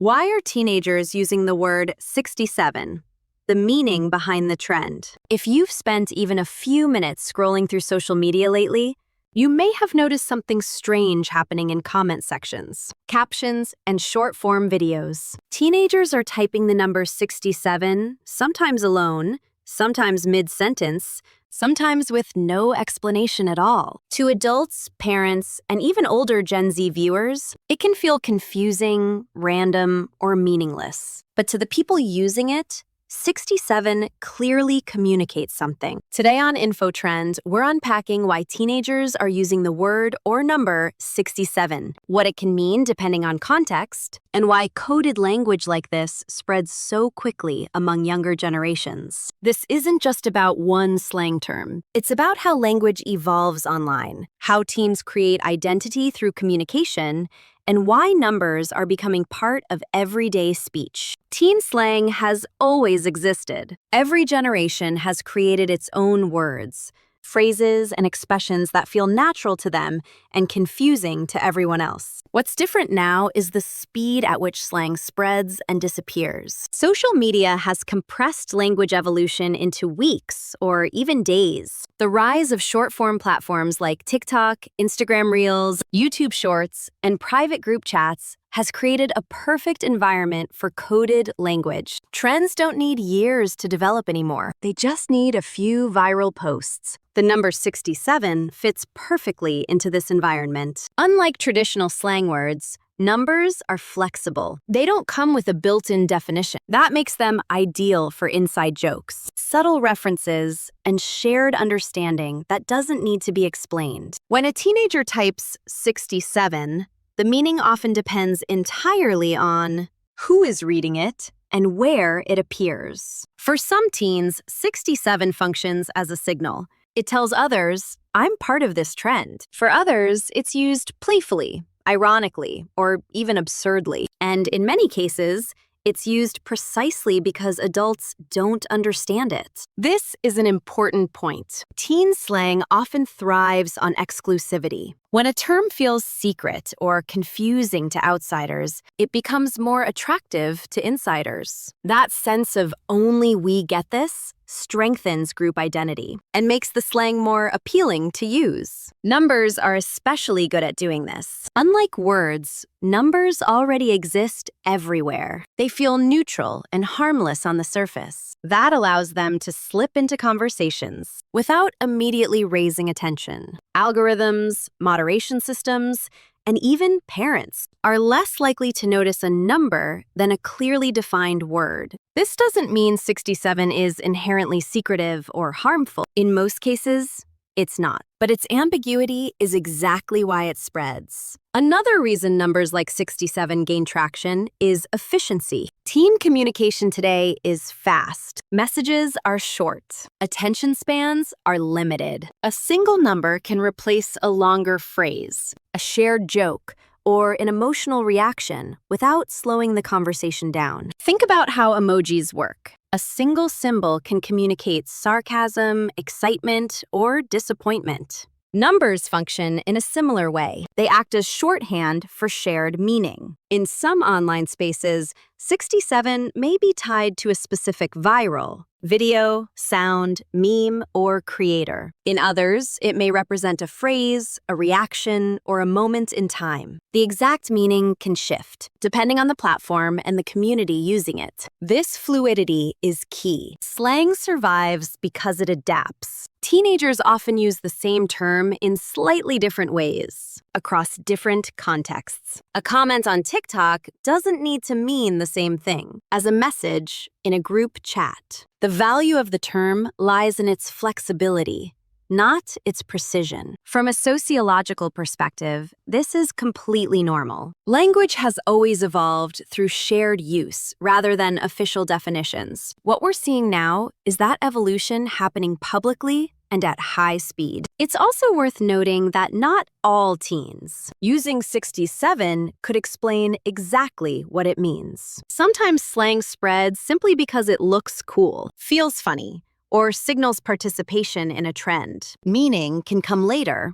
Why are teenagers using the word 67? The meaning behind the trend. If you've spent even a few minutes scrolling through social media lately, you may have noticed something strange happening in comment sections, captions, and short-form videos. Teenagers are typing the number 67, sometimes alone, sometimes mid-sentence, sometimes with no explanation at all. To adults, parents, and even older Gen Z viewers, it can feel confusing, random, or meaningless. But to the people using it, 67 clearly communicates something. Today on InfoTrend, we're unpacking why teenagers are using the word or number 67, what it can mean depending on context, and why coded language like this spreads so quickly among younger generations. This isn't just about one slang term. It's about how language evolves online, how teens create identity through communication, and why numbers are becoming part of everyday speech. Teen slang has always existed. Every generation has created its own words, phrases, and expressions that feel natural to them and confusing to everyone else. What's different now is the speed at which slang spreads and disappears. Social media has compressed language evolution into weeks or even days. The rise of short-form platforms like TikTok, Instagram Reels, YouTube Shorts, and private group chats has created a perfect environment for coded language. Trends don't need years to develop anymore. They just need a few viral posts. The number 67 fits perfectly into this environment. Unlike traditional slang words, numbers are flexible. They don't come with a built-in definition. That makes them ideal for inside jokes, subtle references, and shared understanding that doesn't need to be explained. When a teenager types 67, the meaning often depends entirely on who is reading it and where it appears. For some teens, 67 functions as a signal. It tells others, I'm part of this trend. For others, it's used playfully, ironically, or even absurdly. And in many cases, it's used precisely because adults don't understand it. This is an important point. Teen slang often thrives on exclusivity. When a term feels secret or confusing to outsiders, it becomes more attractive to insiders. That sense of only we get this strengthens group identity and makes the slang more appealing to use. Numbers are especially good at doing this. Unlike words, numbers already exist everywhere. They feel neutral and harmless on the surface. That allows them to slip into conversations without immediately raising attention. Algorithms, moderation systems, and even parents are less likely to notice a number than a clearly defined word. This doesn't mean 67 is inherently secretive or harmful. In most cases, it's not. But its ambiguity is exactly why it spreads. Another reason numbers like 67 gain traction is efficiency. Teen communication today is fast. Messages are short. Attention spans are limited. A single number can replace a longer phrase, a shared joke, or an emotional reaction without slowing the conversation down. Think about how emojis work. A single symbol can communicate sarcasm, excitement, or disappointment. Numbers function in a similar way. They act as shorthand for shared meaning. In some online spaces, 67 may be tied to a specific viral, video, sound, meme, or creator. In others, it may represent a phrase, a reaction, or a moment in time. The exact meaning can shift, depending on the platform and the community using it. This fluidity is key. Slang survives because it adapts. Teenagers often use the same term in slightly different ways, across different contexts. A comment on TikTok doesn't need to mean the same thing as a message in a group chat. The value of the term lies in its flexibility, not its precision. From a sociological perspective, this is completely normal. Language has always evolved through shared use rather than official definitions. What we're seeing now is that evolution happening publicly and at high speed. It's also worth noting that not all teens using 67 could explain exactly what it means. Sometimes slang spreads simply because it looks cool, feels funny, or signals participation in a trend. Meaning can come later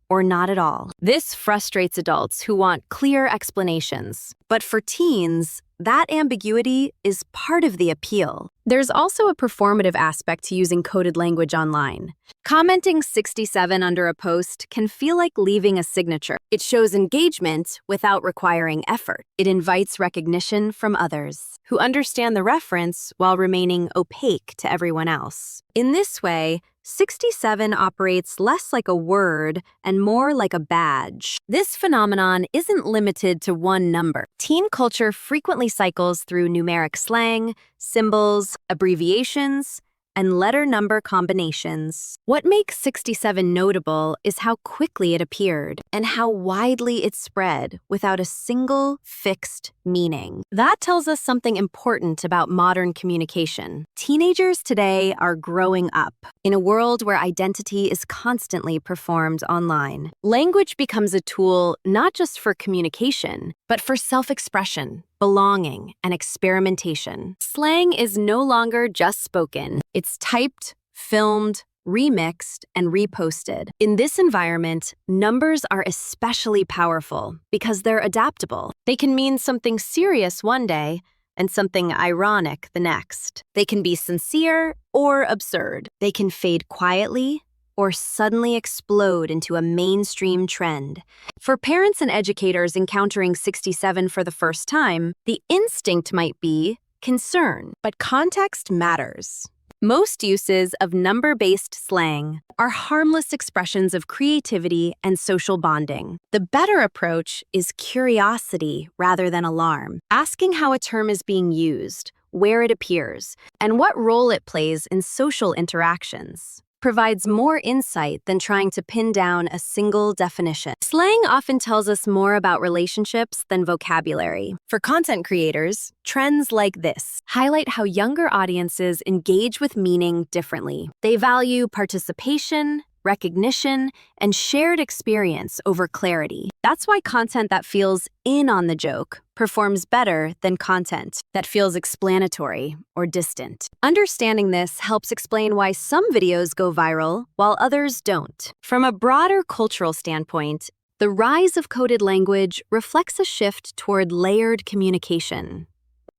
or not at all. This frustrates adults who want clear explanations. But But for teens, that ambiguity is part of the appeal. There's also a performative aspect to using coded language online. Commenting 67 under a post can feel like leaving a signature. It shows engagement without requiring effort. It invites recognition from others who understand the reference while remaining opaque to everyone else. In this way, 67 operates less like a word and more like a badge. This phenomenon isn't limited to one number. Teen culture frequently cycles through numeric slang, symbols, abbreviations, and letter-number combinations. What makes 67 notable is how quickly it appeared and how widely it spread without a single fixed meaning. That tells us something important about modern communication. Teenagers today are growing up in a world where identity is constantly performed online. Language becomes a tool not just for communication, but for self-expression, belonging, and experimentation. Slang is no longer just spoken. It's typed, filmed, remixed, and reposted. In this environment, numbers are especially powerful because they're adaptable. They can mean something serious one day and something ironic the next. They can be sincere or absurd. They can fade quietly or suddenly explode into a mainstream trend. For parents and educators encountering 67 for the first time, the instinct might be concern, but context matters. Most uses of number-based slang are harmless expressions of creativity and social bonding. The better approach is curiosity rather than alarm, asking how a term is being used, where it appears, and what role it plays in social interactions. Provides more insight than trying to pin down a single definition. Slang often tells us more about relationships than vocabulary. For content creators, trends like this highlight how younger audiences engage with meaning differently. They value participation, recognition, and shared experience over clarity. That's why content that feels in on the joke performs better than content that feels explanatory or distant. Understanding this helps explain why some videos go viral while others don't. From a broader cultural standpoint, the rise of coded language reflects a shift toward layered communication.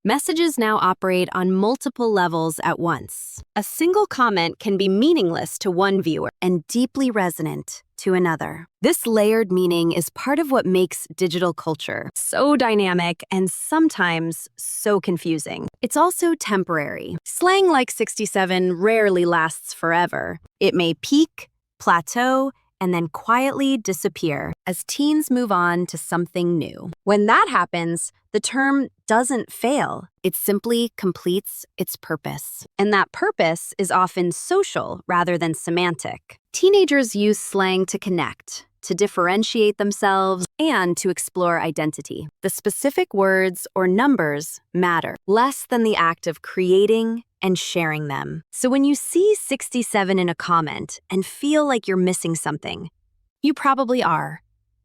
Messages now operate on multiple levels at once. A single comment can be meaningless to one viewer and deeply resonant to another. This layered meaning is part of what makes digital culture so dynamic and sometimes so confusing. It's also temporary. Slang like 67 rarely lasts forever. It may peak, plateau, and then quietly disappear as teens move on to something new. When that happens, the term doesn't fail. It simply completes its purpose. And that purpose is often social rather than semantic. Teenagers use slang to connect, to differentiate themselves, and to explore identity. The specific words or numbers matter less than the act of creating and sharing them. So when you see 67 in a comment and feel like you're missing something, you probably are.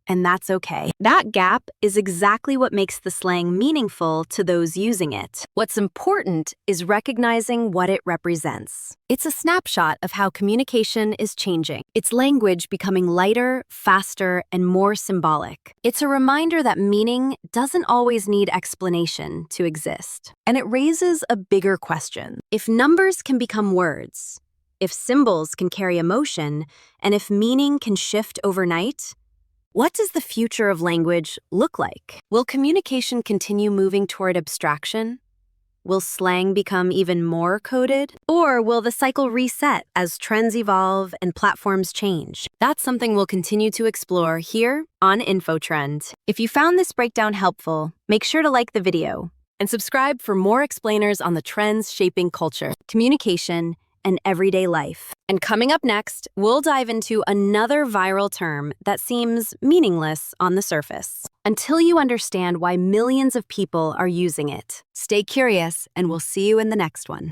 And that's okay. That gap is exactly what makes the slang meaningful to those using it. What's important is recognizing what it represents. It's a snapshot of how communication is changing. It's language becoming lighter, faster, and more symbolic. It's a reminder that meaning doesn't always need explanation to exist. And it raises a bigger question. If numbers can become words, if symbols can carry emotion, and if meaning can shift overnight, what does the future of language look like? Will communication continue moving toward abstraction? Will slang become even more coded? Or will the cycle reset as trends evolve and platforms change? That's something we'll continue to explore here on InfoTrend. If you found this breakdown helpful, make sure to like the video and subscribe for more explainers on the trends shaping culture, communication, and everyday life. And coming up next, we'll dive into another viral term that seems meaningless on the surface, until you understand why millions of people are using it. Stay curious, and we'll see you in the next one.